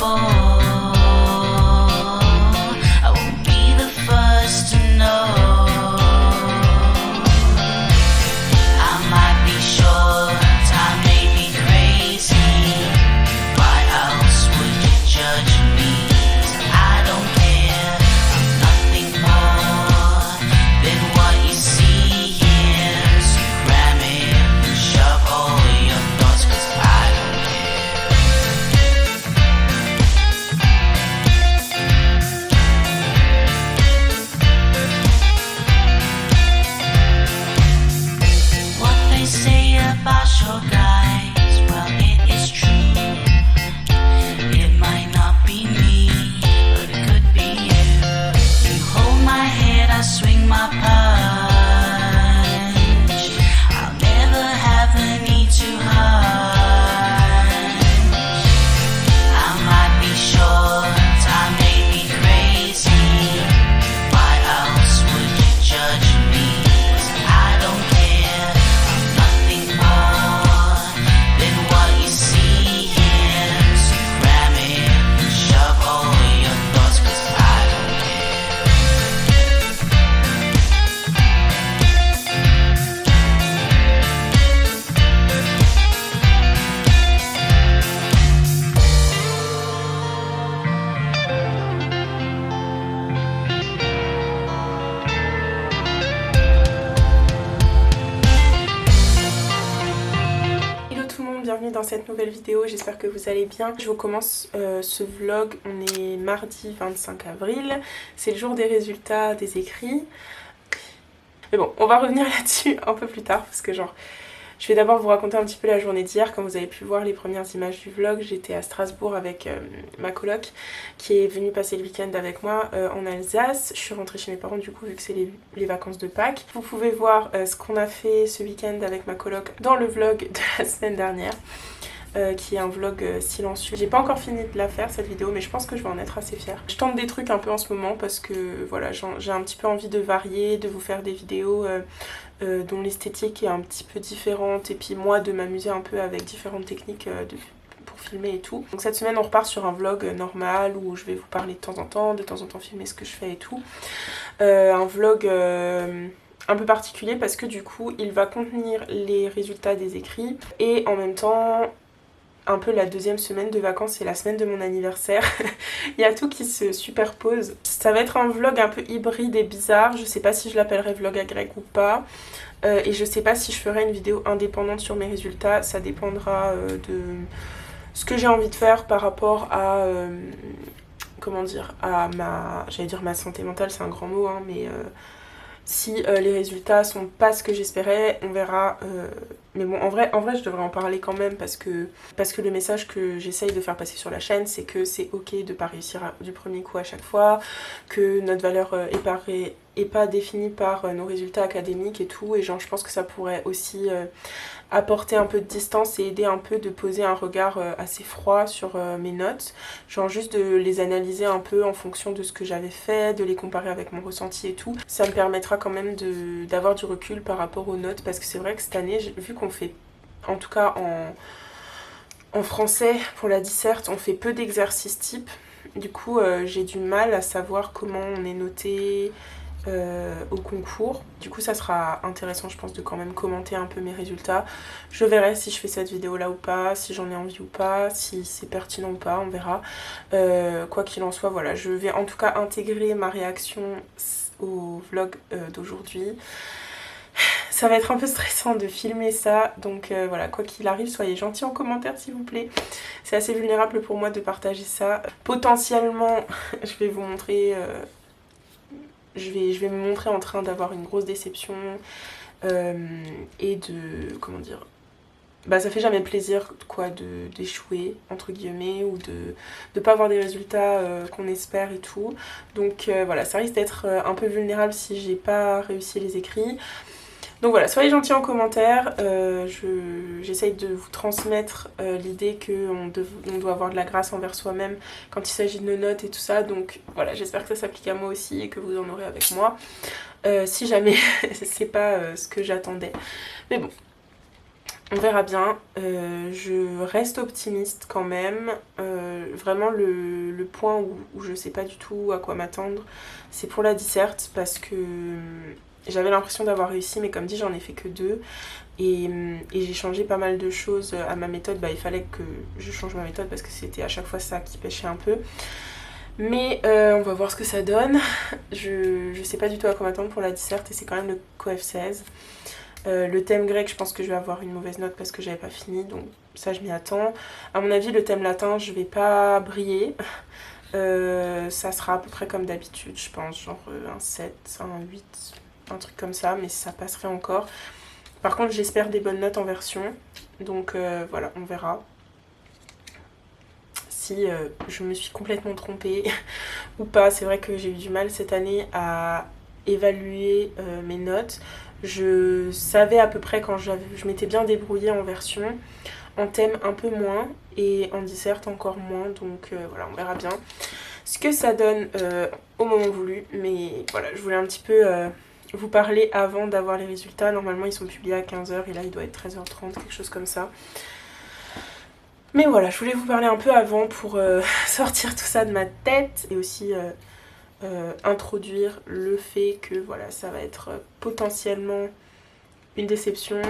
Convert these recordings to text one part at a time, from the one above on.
I won't be the first to know. I might be short, I may be crazy. Why else would you judge me? 'Cause I don't care, I'm nothing more than what you see here. So cram it and shove all your thoughts, 'cause I don't care. What they say about your guys, well, it is true. It might not be me, but it could be you. You hold my head, I swing my punch. I'll never have the need to hunch. I might be short, I may be crazy. Why else would you judge me? 'Cause I don't care, I'm nothing more than what you see here. So cram it and shove all your thoughts, 'cause I don't care. Hello tout le monde, bienvenue dans cette nouvelle vidéo, j'espère que vous allez bien. Je vous commence ce vlog, on est mardi 25 avril, c'est le jour des résultats des écrits. Mais bon, on va revenir là-dessus un peu plus tard parce que genre, je vais d'abord vous raconter un petit peu la journée d'hier. Comme vous avez pu voir les premières images du vlog, j'étais à Strasbourg avec ma coloc qui est venue passer le week-end avec moi en Alsace. Je suis rentrée chez mes parents du coup vu que c'est les vacances de Pâques. Vous pouvez voir ce qu'on a fait ce week-end avec ma coloc dans le vlog de la semaine dernière. Qui est un vlog silencieux. J'ai pas encore fini de la faire cette vidéo, mais je pense que je vais en être assez fière. Je tente des trucs un peu en ce moment parce que voilà, j'ai un petit peu envie de varier, de vous faire des vidéos dont l'esthétique est un petit peu différente et puis moi de m'amuser un peu avec différentes techniques pour filmer et tout. Donc cette semaine on repart sur un vlog normal où je vais vous parler de temps en temps filmer ce que je fais et tout. Un vlog un peu particulier parce que du coup il va contenir les résultats des écrits et en même temps un peu la deuxième semaine de vacances et la semaine de mon anniversaire. Il y a tout qui se superpose. Ça va être un vlog un peu hybride et bizarre. Je sais pas si je l'appellerai vlog à grec ou pas. Et je sais pas si je ferai une vidéo indépendante sur mes résultats. Ça dépendra de ce que j'ai envie de faire par rapport à... comment dire, à ma... J'allais dire ma santé mentale, c'est un grand mot, hein, mais... si les résultats sont pas ce que j'espérais, on verra. Mais bon, en vrai, je devrais en parler quand même parce que le message que j'essaye de faire passer sur la chaîne, c'est que c'est ok de pas réussir du premier coup à chaque fois, que notre valeur est pas définie par nos résultats académiques et tout. Et genre, je pense que ça pourrait aussi apporter un peu de distance et aider un peu de poser un regard assez froid sur mes notes. Genre juste de les analyser un peu en fonction de ce que j'avais fait, de les comparer avec mon ressenti et tout. Ça me permettra quand même d'avoir du recul par rapport aux notes parce que c'est vrai que cette année, vu qu'on fait, en tout cas en français pour la disserte, on fait peu d'exercices types. Du coup, j'ai du mal à savoir comment on est noté au concours. Du coup ça sera intéressant je pense de quand même commenter un peu mes résultats. Je verrai si je fais cette vidéo là ou pas, si j'en ai envie ou pas, si c'est pertinent ou pas, on verra. Quoi qu'il en soit, voilà, je vais en tout cas intégrer ma réaction au vlog d'aujourd'hui. Ça va être un peu stressant de filmer ça, donc voilà, quoi qu'il arrive, soyez gentils en commentaire s'il vous plaît. C'est assez vulnérable pour moi de partager ça. Potentiellement, je vais vous montrer... Je vais me montrer en train d'avoir une grosse déception et de... comment dire... Bah ça fait jamais plaisir quoi d'échouer entre guillemets ou de pas avoir des résultats qu'on espère et tout. Donc voilà, ça risque d'être un peu vulnérable si j'ai pas réussi les écrits. Donc voilà, soyez gentils en commentaire, j'essaye de vous transmettre l'idée qu'on doit avoir de la grâce envers soi-même quand il s'agit de nos notes et tout ça. Donc voilà, j'espère que ça s'applique à moi aussi et que vous en aurez avec moi. Si jamais c'est pas ce que j'attendais. Mais bon, On verra bien. Je reste optimiste quand même. Vraiment le point où je sais pas du tout à quoi m'attendre, c'est pour la disserte parce que j'avais l'impression d'avoir réussi, mais comme dit j'en ai fait que 2 et j'ai changé pas mal de choses à ma méthode. Il fallait que je change ma méthode parce que c'était à chaque fois ça qui pêchait un peu. Mais on va voir ce que ça donne. Je sais pas du tout à quoi m'attendre pour la disserte et c'est quand même le COEF 16. Le thème grec, je pense que je vais avoir une mauvaise note parce que j'avais pas fini, donc ça je m'y attends. À mon avis, le thème latin, je vais pas briller. Ça sera à peu près comme d'habitude, je pense, genre un 7, un 8, un truc comme ça, mais ça passerait encore. Par contre, j'espère des bonnes notes en version, donc voilà, on verra. Si je me suis complètement trompée ou pas, c'est vrai que j'ai eu du mal cette année à évaluer mes notes. Je savais à peu près quand je m'étais bien débrouillée en version, en thème un peu moins et en disserte encore moins, donc voilà, on verra bien ce que ça donne au moment voulu. Mais voilà, je voulais un petit peu vous parler avant d'avoir les résultats. Normalement ils sont publiés à 15h et là il doit être 13h30, quelque chose comme ça. Mais voilà, je voulais vous parler un peu avant pour sortir tout ça de ma tête et aussi introduire le fait que voilà, ça va être potentiellement une déception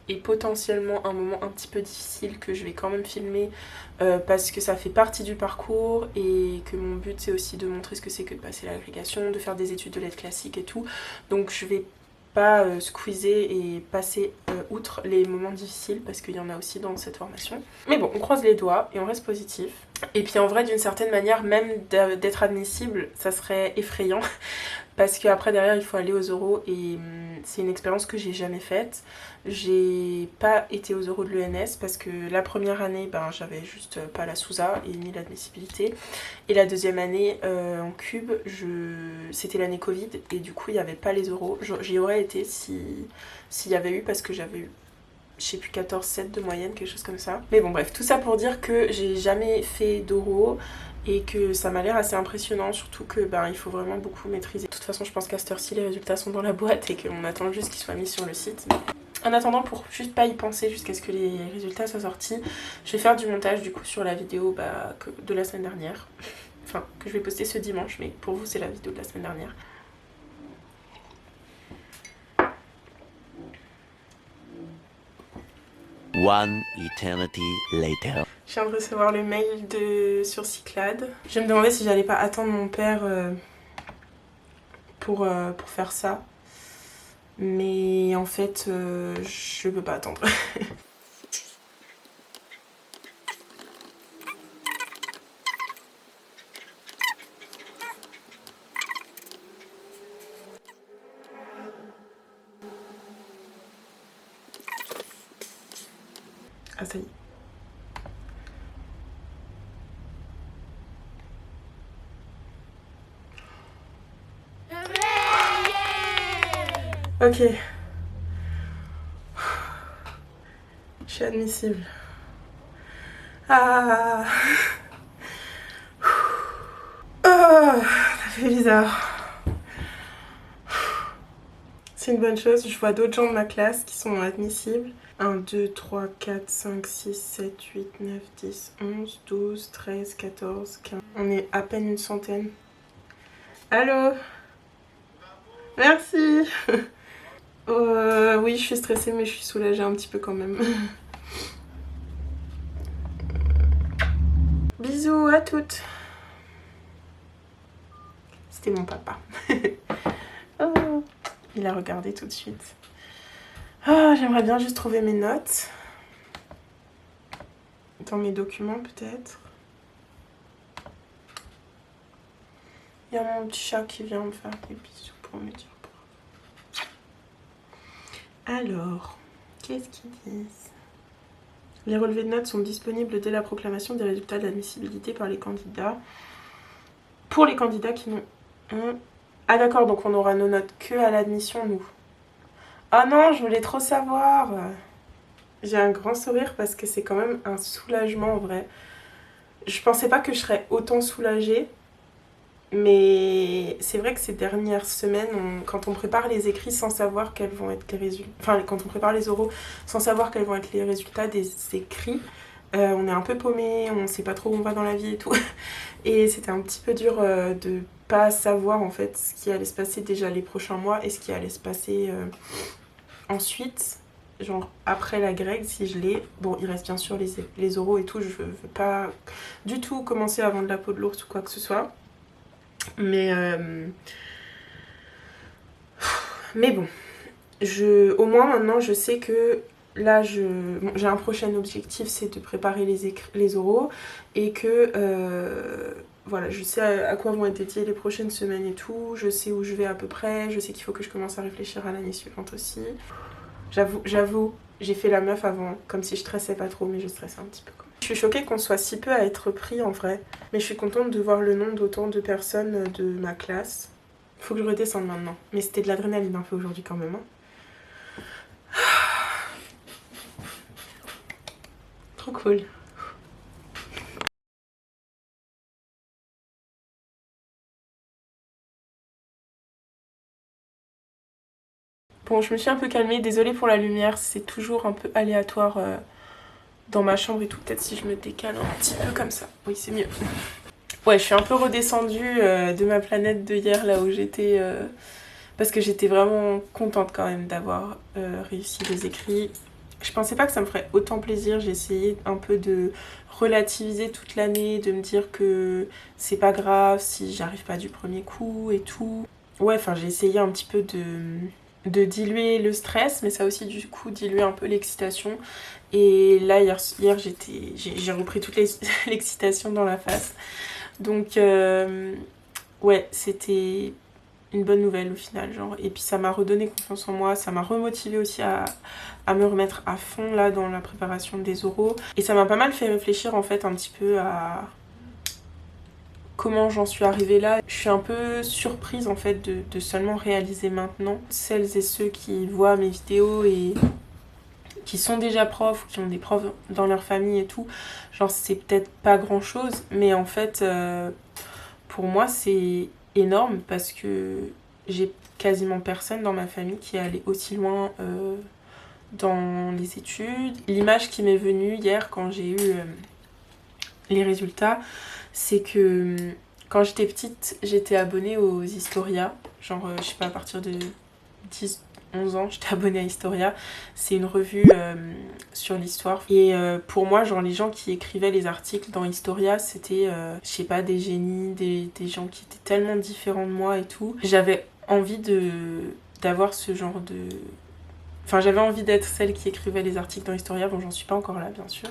et potentiellement un moment un petit peu difficile que je vais quand même filmer parce que ça fait partie du parcours et que mon but c'est aussi de montrer ce que c'est que de passer l'agrégation, de faire des études de lettres classiques et tout. Donc je vais pas squeezer et passer outre les moments difficiles parce qu'il y en a aussi dans cette formation. Mais bon, on croise les doigts et on reste positif. Et puis en vrai, d'une certaine manière, même d'être admissible, ça serait effrayant parce qu'après derrière il faut aller aux oraux et c'est une expérience que j'ai jamais faite. J'ai pas été aux oraux de l'ENS parce que la première année j'avais juste pas la SOUSA et ni l'admissibilité, et la deuxième année en cube c'était l'année Covid et du coup il n'y avait pas les oraux. J'y aurais été s'il y avait eu, parce que j'avais eu je sais plus 14,7 de moyenne, quelque chose comme ça. Mais bon bref, tout ça pour dire que j'ai jamais fait d'oraux et que ça m'a l'air assez impressionnant, surtout que il faut vraiment beaucoup maîtriser. De toute façon je pense qu'à cette heure-ci les résultats sont dans la boîte et qu'on attend juste qu'ils soient mis sur le site. En attendant, pour juste pas y penser jusqu'à ce que les résultats soient sortis, je vais faire du montage du coup sur la vidéo de la semaine dernière. Enfin, que je vais poster ce dimanche, mais pour vous c'est la vidéo de la semaine dernière. One eternity later. Je viens de recevoir le mail sur Cyclades. Je me demandais si j'allais pas attendre mon père pour faire ça. Mais en fait, je peux pas attendre. Ah ça y est. Ok. Je suis admissible. Ah. Oh, ça fait bizarre. C'est une bonne chose. Je vois d'autres gens de ma classe qui sont admissibles. 1, 2, 3, 4, 5, 6, 7, 8, 9, 10, 11, 12, 13, 14, 15. On est à peine une centaine. Allô? Merci. Oui, je suis stressée, mais je suis soulagée un petit peu quand même. Bisous à toutes. C'était mon papa. Oh, il a regardé tout de suite. Oh, j'aimerais bien juste trouver mes notes. Dans mes documents peut-être. Il y a mon petit chat qui vient me faire des bisous pour me dire. Alors, qu'est-ce qu'ils disent? Les relevés de notes sont disponibles dès la proclamation des résultats de l'admissibilité par les candidats. Pour les candidats qui n'ont... Ah d'accord, donc on aura nos notes que à l'admission, nous. Ah non, je voulais trop savoir. J'ai un grand sourire parce que c'est quand même un soulagement en vrai. Je pensais pas que je serais autant soulagée. Mais c'est vrai que ces dernières semaines, quand on prépare les écrits sans savoir quels vont être les résultats, enfin quand on prépare les oraux sans savoir quels vont être les résultats des écrits, on est un peu paumé, on sait pas trop où on va dans la vie et tout. Et c'était un petit peu dur de pas savoir en fait ce qui allait se passer déjà les prochains mois et ce qui allait se passer ensuite, genre après la grecque si je l'ai. Bon, il reste bien sûr les oraux et tout, je veux pas du tout commencer à vendre la peau de l'ours ou quoi que ce soit. Mais bon, au moins maintenant je sais que là j'ai un prochain objectif, c'est de préparer les oraux et que voilà, je sais à quoi vont être dédiées les prochaines semaines et tout, je sais où je vais à peu près, je sais qu'il faut que je commence à réfléchir à l'année suivante aussi. J'avoue, j'ai fait la meuf avant, comme si je stressais pas trop, mais je stressais un petit peu. Je suis choquée qu'on soit si peu à être pris en vrai, mais je suis contente de voir le nom d'autant de personnes de ma classe. Faut que je redescende maintenant, mais c'était de l'adrénaline un peu aujourd'hui quand même. Hein. Trop cool. Bon, je me suis un peu calmée, désolée pour la lumière, c'est toujours un peu aléatoire dans ma chambre et tout. Peut-être si je me décale un petit peu comme ça. Oui, c'est mieux. Ouais, je suis un peu redescendue de ma planète de hier, là où j'étais... parce que j'étais vraiment contente quand même d'avoir réussi les écrits. Je pensais pas que ça me ferait autant plaisir. J'ai essayé un peu de relativiser toute l'année, de me dire que c'est pas grave si j'arrive pas du premier coup et tout. Ouais, enfin j'ai essayé un petit peu de diluer le stress, mais ça a aussi du coup dilué un peu l'excitation. Et là hier j'ai repris toute l'excitation dans la face. Donc ouais, c'était une bonne nouvelle au final, genre. Et puis ça m'a redonné confiance en moi, ça m'a remotivée aussi à me remettre à fond là dans la préparation des oraux. Et ça m'a pas mal fait réfléchir en fait un petit peu à comment j'en suis arrivée là. Je suis un peu surprise en fait de seulement réaliser maintenant. Celles et ceux qui voient mes vidéos et qui sont déjà profs ou qui ont des profs dans leur famille et tout, genre c'est peut-être pas grand chose, mais en fait pour moi c'est énorme parce que j'ai quasiment personne dans ma famille qui est allé aussi loin dans les études. L'image qui m'est venue hier quand j'ai eu les résultats, c'est que quand j'étais petite, j'étais abonnée aux Historia, genre je sais pas, à partir de 10-11 ans, j'étais abonnée à Historia. C'est une revue sur l'histoire. Et pour moi, genre les gens qui écrivaient les articles dans Historia, c'était, je sais pas, des génies, des gens qui étaient tellement différents de moi et tout. J'avais envie d'avoir ce genre de... Enfin, j'avais envie d'être celle qui écrivait les articles dans Historia. Bon, j'en suis pas encore là, bien sûr.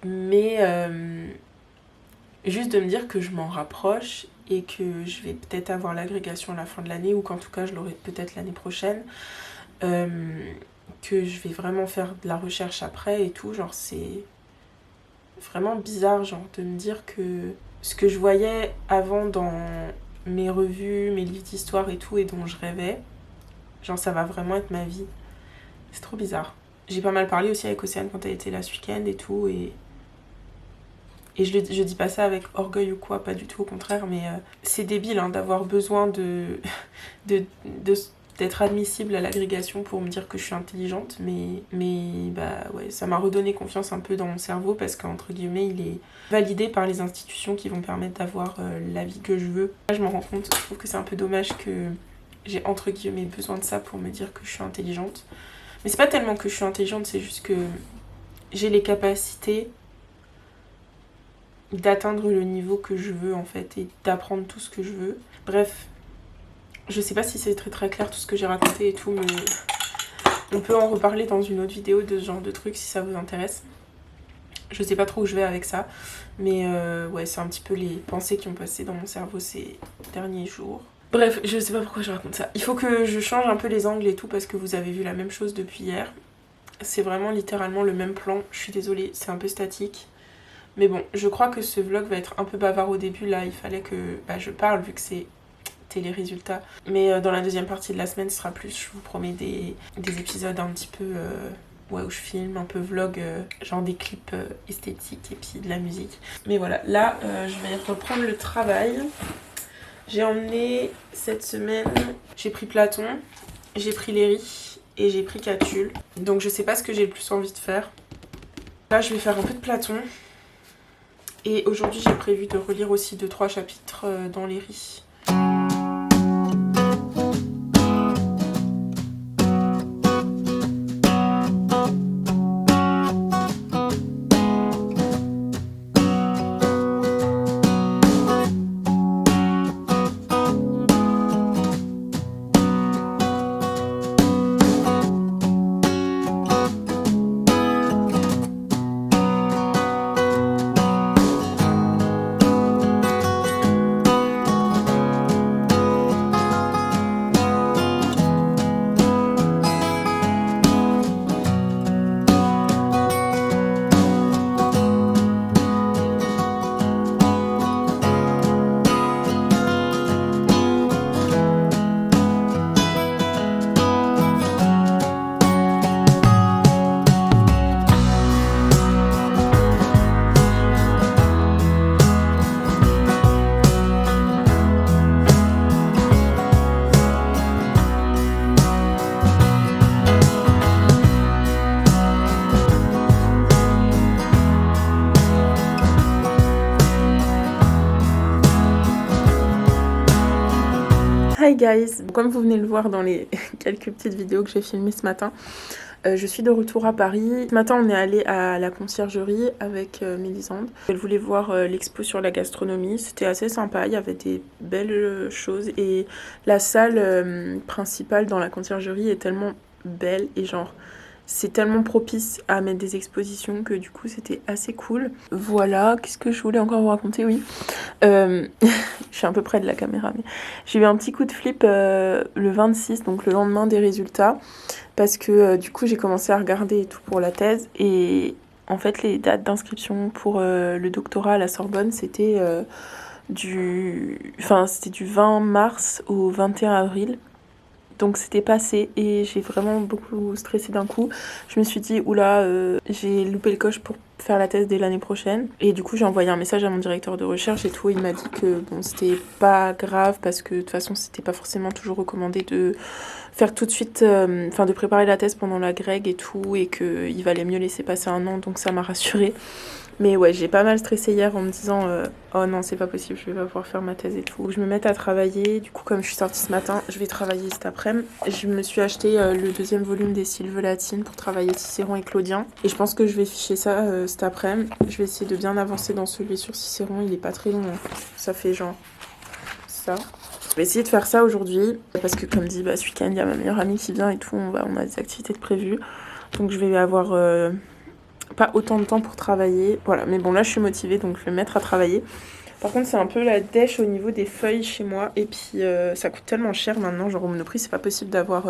Mais juste de me dire que je m'en rapproche et que je vais peut-être avoir l'agrégation à la fin de l'année, ou qu'en tout cas je l'aurai peut-être l'année prochaine, que je vais vraiment faire de la recherche après et tout, genre c'est vraiment bizarre, genre de me dire que ce que je voyais avant dans mes revues, mes livres d'histoire et tout, et dont je rêvais, genre ça va vraiment être ma vie. C'est trop bizarre. J'ai pas mal parlé aussi avec Océane quand elle était là ce week-end et tout, et je dis pas ça avec orgueil ou quoi, pas du tout, au contraire, mais c'est débile hein, d'avoir besoin d'être admissible à l'agrégation pour me dire que je suis intelligente, mais bah ouais, ça m'a redonné confiance un peu dans mon cerveau parce qu'entre guillemets, il est validé par les institutions qui vont permettre d'avoir la vie que je veux. Là, je m'en rends compte, je trouve que c'est un peu dommage que j'ai entre guillemets besoin de ça pour me dire que je suis intelligente. Mais c'est pas tellement que je suis intelligente, c'est juste que j'ai les capacités d'atteindre le niveau que je veux en fait et d'apprendre tout ce que je veux. Bref, je sais pas si c'est très très clair tout ce que j'ai raconté et tout, mais on peut en reparler dans une autre vidéo de ce genre de trucs si ça vous intéresse. Je sais pas trop où je vais avec ça, mais ouais, c'est un petit peu les pensées qui ont passé dans mon cerveau ces derniers jours. Bref, je sais pas pourquoi je raconte ça. Il faut que je change un peu les angles et tout parce que vous avez vu la même chose depuis hier. C'est vraiment littéralement le même plan. Je suis désolée, c'est un peu statique. Mais bon, je crois que ce vlog va être un peu bavard au début. Là, il fallait que je parle vu que c'était les résultats. Mais dans la deuxième partie de la semaine, ce sera plus, je vous promets, des épisodes un petit peu ouais, où je filme un peu vlog, genre des clips esthétiques et puis de la musique. Mais voilà, là je vais reprendre le travail. J'ai emmené cette semaine, j'ai pris Platon, j'ai pris Léry et j'ai pris Catulle. Donc je sais pas ce que j'ai le plus envie de faire. Là je vais faire un peu de Platon. Et aujourd'hui j'ai prévu de relire aussi 2-3 chapitres dans Léry. Hi guys, comme vous venez de le voir dans les quelques petites vidéos que j'ai filmées ce matin, je suis de retour à Paris. Ce matin on est allé à la conciergerie avec Mélisande. Elle voulait voir l'expo sur la gastronomie, c'était assez sympa, il y avait des belles choses et la salle principale dans la conciergerie est tellement belle et genre c'est tellement propice à mettre des expositions que du coup c'était assez cool. Voilà, qu'est-ce que je voulais encore vous raconter? Oui, je suis un peu près de la caméra, mais j'ai eu un petit coup de flip le 26, donc le lendemain des résultats, parce que du coup j'ai commencé à regarder et tout pour la thèse, et en fait les dates d'inscription pour le doctorat à la Sorbonne c'était du 20 mars au 21 avril. Donc c'était passé et j'ai vraiment beaucoup stressé d'un coup. Je me suis dit, oula, j'ai loupé le coche pour faire la thèse dès l'année prochaine. Et du coup j'ai envoyé un message à mon directeur de recherche et tout. Il m'a dit que bon, c'était pas grave parce que de toute façon c'était pas forcément toujours recommandé de faire tout de suite, de préparer la thèse pendant la grègue et tout. Et qu'il valait mieux laisser passer un an, donc ça m'a rassurée. Mais ouais, j'ai pas mal stressé hier en me disant oh non, c'est pas possible, je vais pas pouvoir faire ma thèse et tout. Je me mets à travailler, du coup comme je suis sortie ce matin, je vais travailler cet après-midi. Je me suis acheté le deuxième volume des Sylvelatines pour travailler Cicéron et Claudien. Et je pense que je vais ficher ça cet après-midi. Je vais essayer de bien avancer dans celui sur Cicéron, il est pas très long, hein. Ça fait genre ça. Je vais essayer de faire ça aujourd'hui, parce que comme dit, ce week-end il y a ma meilleure amie qui vient et tout, on a des activités de prévues. Donc je vais avoir... pas autant de temps pour travailler, voilà, mais bon là je suis motivée donc je vais me mettre à travailler. Par contre c'est un peu la dèche au niveau des feuilles chez moi et puis ça coûte tellement cher maintenant, genre au Monoprix c'est pas possible d'avoir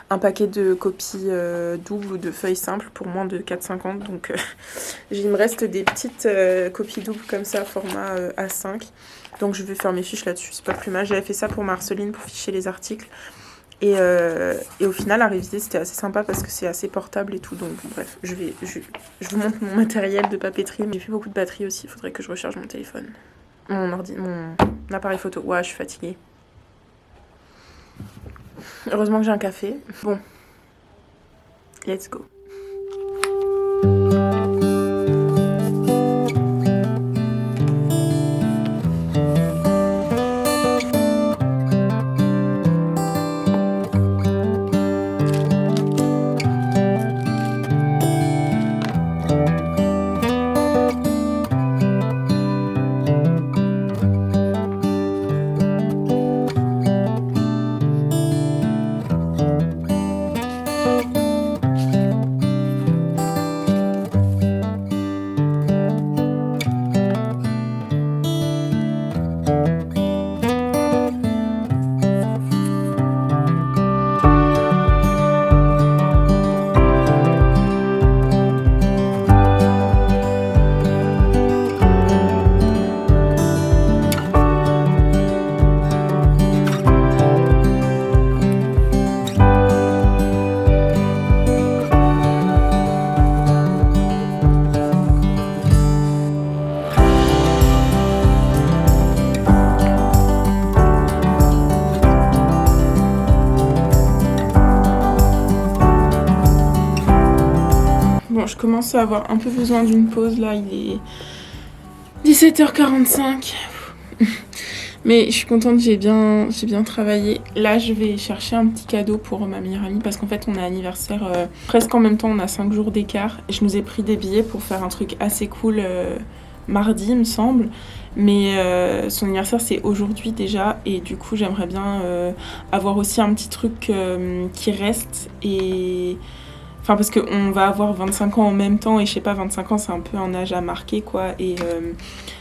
un paquet de copies doubles ou de feuilles simples pour moins de 4,50, donc il me reste des petites copies doubles comme ça format A5, donc je vais faire mes fiches là-dessus, c'est pas plus mal. J'avais fait ça pour Marceline pour ficher les articles. Et au final, à réviser, c'était assez sympa parce que c'est assez portable et tout. Donc bon, bref, je vous montre mon matériel de papeterie. J'ai fait beaucoup de batterie aussi, il faudrait que je recharge mon téléphone. Mon appareil photo. Ouais, je suis fatiguée. Heureusement que j'ai un café. Bon, let's go. je commence à avoir un peu besoin d'une pause. Là, il est 17h45. Mais je suis contente, j'ai bien travaillé. Là, je vais chercher un petit cadeau pour ma meilleure amie parce qu'en fait, on a anniversaire presque en même temps, on a 5 jours d'écart. Je nous ai pris des billets pour faire un truc assez cool mardi, il me semble. Mais son anniversaire, c'est aujourd'hui déjà. Et du coup, j'aimerais bien avoir aussi un petit truc qui reste. Et... Enfin, parce qu'on va avoir 25 ans en même temps. Et je sais pas, 25 ans, c'est un peu un âge à marquer, quoi. Et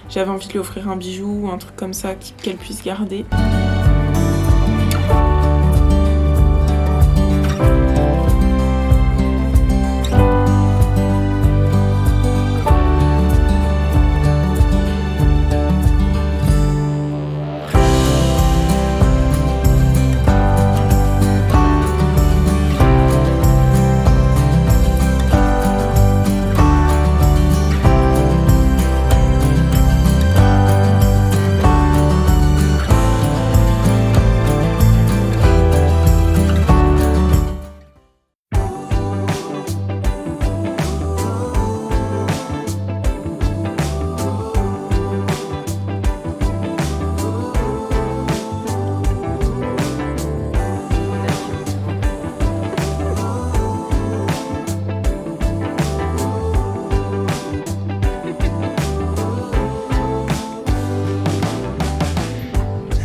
j'avais envie de lui offrir un bijou ou un truc comme ça qu'elle puisse garder.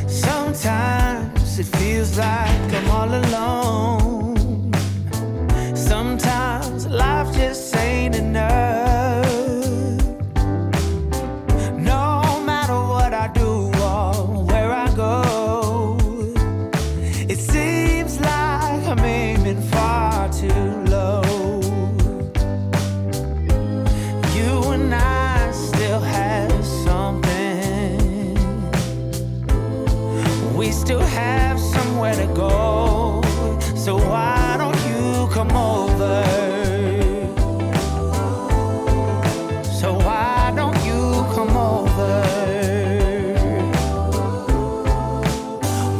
Sometimes it feels like I'm all alone. Sometimes life just ain't enough. No matter what I do or where I go, it seems like I'm aiming far too low. You and I still have something. We still have somewhere to go. So why don't you come over? So why don't you come over?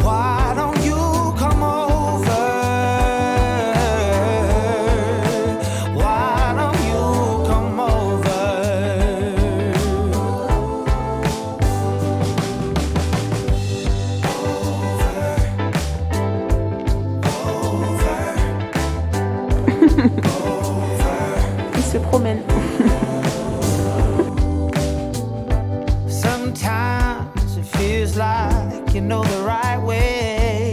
Why don't you come over? Why don't you come over? Il se promène. Sometimes it feels like you know the right way.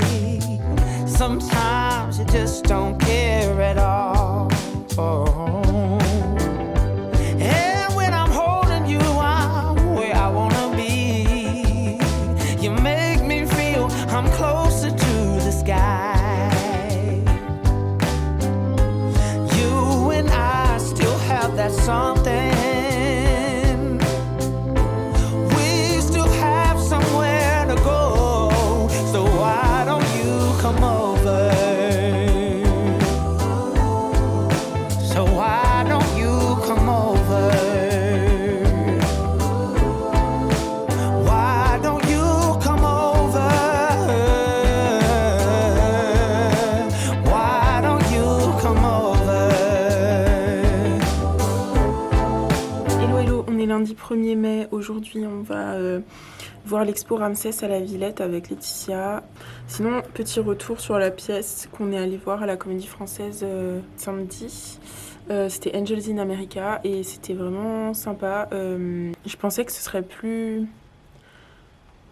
Sometimes you just don't care at all. And when I'm holding you, I'm where I wanna be. You make me feel I'm closer to the sky. You and I still have that something. We still have somewhere to go. So why don't you come over? So why don't you come over? Why don't you come over? Why don't you come over? Hello hello, on est lundi 1er mai. Aujourd'hui, on va voir l'expo Ramsès à la Villette avec Laetitia. Sinon, petit retour sur la pièce qu'on est allé voir à la Comédie Française samedi. C'était Angels in America et c'était vraiment sympa. Je pensais que ce serait plus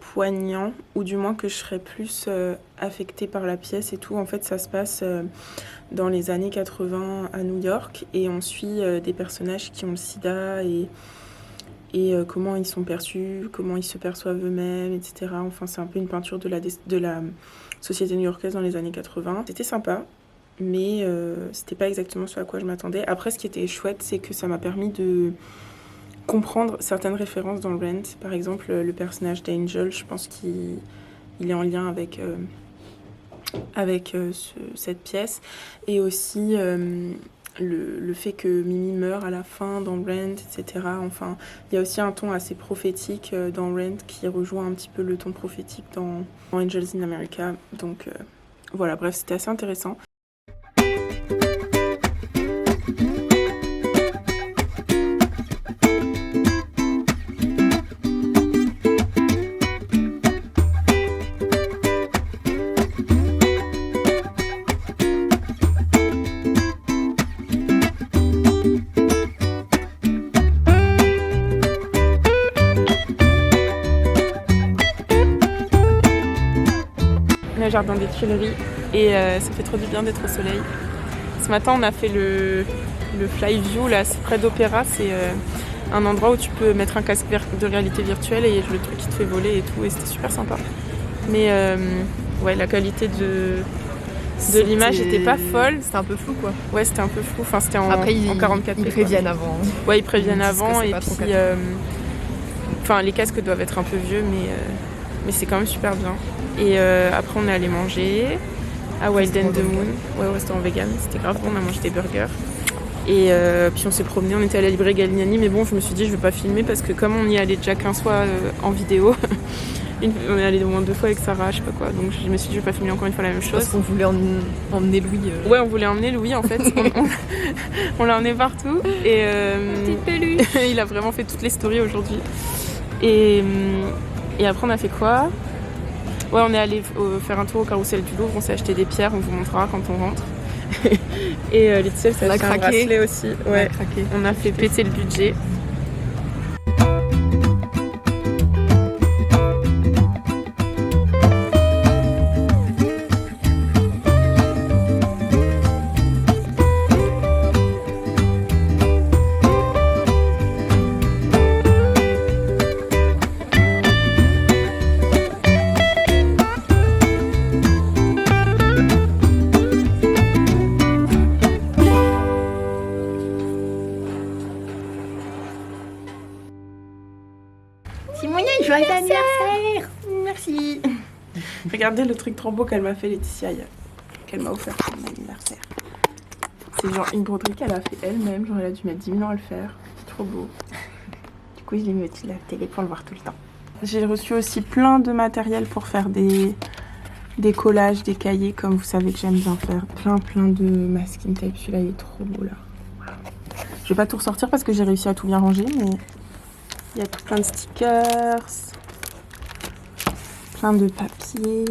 poignant, ou du moins que je serais plus affectée par la pièce et tout. En fait, ça se passe dans les années 80 à New York et on suit des personnages qui ont le sida et comment ils sont perçus, comment ils se perçoivent eux-mêmes, etc. Enfin, c'est un peu une peinture de la société new-yorkaise dans les années 80. C'était sympa, mais c'était pas exactement ce à quoi je m'attendais. Après, ce qui était chouette, c'est que ça m'a permis de comprendre certaines références dans Rent. Par exemple, le personnage d'Angel, je pense qu'il est en lien avec cette pièce. Et aussi le fait que Mimi meurt à la fin dans Rent, etc. Enfin, il y a aussi un ton assez prophétique dans Rent qui rejoint un petit peu le ton prophétique dans Angels in America. Donc voilà, bref, c'était assez intéressant. jardin des Tuileries et ça fait trop du bien d'être au soleil. Ce matin on a fait le Fly View, là c'est près d'Opéra, c'est un endroit où tu peux mettre un casque de réalité virtuelle et le truc qui te fait voler et tout, et c'était super sympa. Mais ouais, la qualité de l'image était pas folle. C'était un peu flou quoi. Ouais, c'était un peu flou, enfin c'était en 44p. Ils préviennent avant. Ouais, ils préviennent avant et puis enfin, les casques doivent être un peu vieux mais c'est quand même super bien. Et après on est allé manger à Wild and the Moon. Ouais, restaurant vegan, c'était grave bon, on a mangé des burgers. Et puis on s'est promené, on était à la librairie Galignani, mais bon, je me suis dit je vais pas filmer parce que comme on y allait déjà 15 fois en vidéo, on est allé au moins 2 fois avec Sarah, je sais pas quoi, donc je me suis dit je vais pas filmer encore une fois la même chose. Parce qu'on voulait emmener Louis. Ouais, on voulait emmener Louis en fait, on l'a emmené partout et il a vraiment fait toutes les stories aujourd'hui. Et après on a fait quoi? Ouais, on est allé faire un tour au carrousel du Louvre, on s'est acheté des pierres, on vous montrera quand on rentre. Et Laetitia s'est acheté un bracelet aussi. Ouais, on a fait péter le budget. Joyeux anniversaire! Merci! Regardez le truc trop beau qu'elle m'a fait Laetitia qu'elle m'a offert pour mon anniversaire. C'est genre une broderie qu'elle a fait elle-même, genre elle a dû mettre 10 000 ans à le faire. C'est trop beau. Du coup je l'ai mis au-dessus de la télé pour le voir tout le temps. J'ai reçu aussi plein de matériel pour faire des collages, des cahiers comme vous savez que j'aime bien faire. Plein de masking tape, celui-là il est trop beau là. Wow. Je vais pas tout ressortir parce que j'ai réussi à tout bien ranger, mais il y a tout plein de stickers, plein de papiers.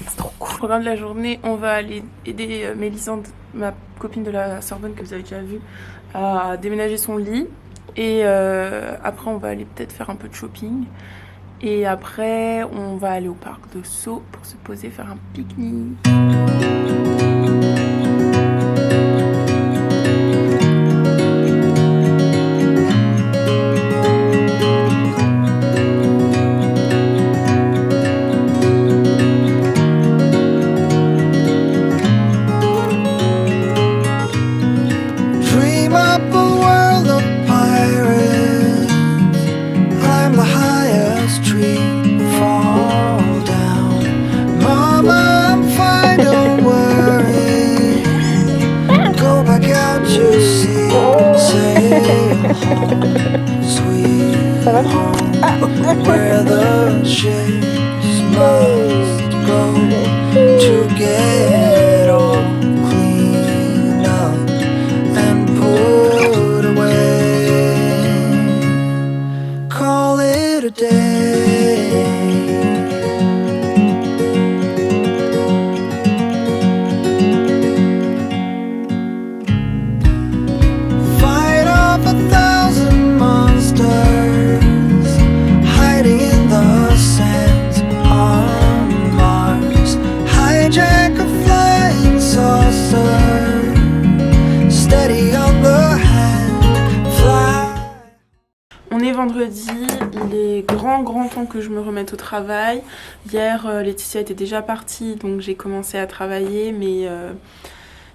C'est trop cool. Au programme de la journée, on va aller aider Mélisande, ma copine de la Sorbonne que vous avez déjà vue, à déménager son lit. Et après, on va aller peut-être faire un peu de shopping. Et après, on va aller au parc de Sceaux pour se poser, faire un pique-nique. Ça va? Where the ships must go to get all cleaned up and put away. Call it a day. Fight off 1,000 monsters hiding in the sands on Mars. Hijack a flying saucer, steady on the hand, fly. On est vendredi, il est grand temps que je me remette au travail. Hier, Laetitia était déjà partie, donc j'ai commencé à travailler, mais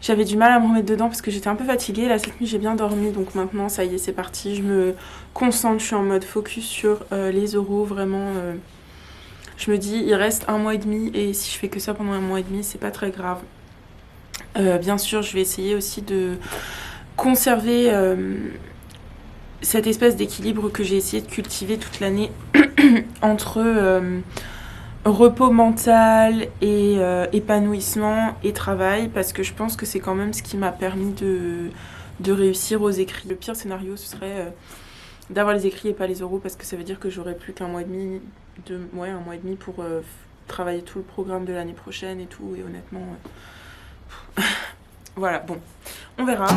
j'avais du mal à me remettre dedans parce que j'étais un peu fatiguée. Là, cette nuit, j'ai bien dormi, donc maintenant, ça y est, c'est parti. Je me concentre, je suis en mode focus sur les euros, vraiment. Je me dis, il reste 1 mois et demi, et si je fais que ça pendant 1 mois et demi, c'est pas très grave. Bien sûr, je vais essayer aussi de conserver cette espèce d'équilibre que j'ai essayé de cultiver toute l'année entre repos mental et épanouissement et travail, parce que je pense que c'est quand même ce qui m'a permis de réussir aux écrits. Le pire scénario, ce serait d'avoir les écrits et pas les euros, parce que ça veut dire que j'aurais plus qu'un mois et demi, 1 mois et demi pour travailler tout le programme de l'année prochaine et tout, et honnêtement... voilà, bon, on verra.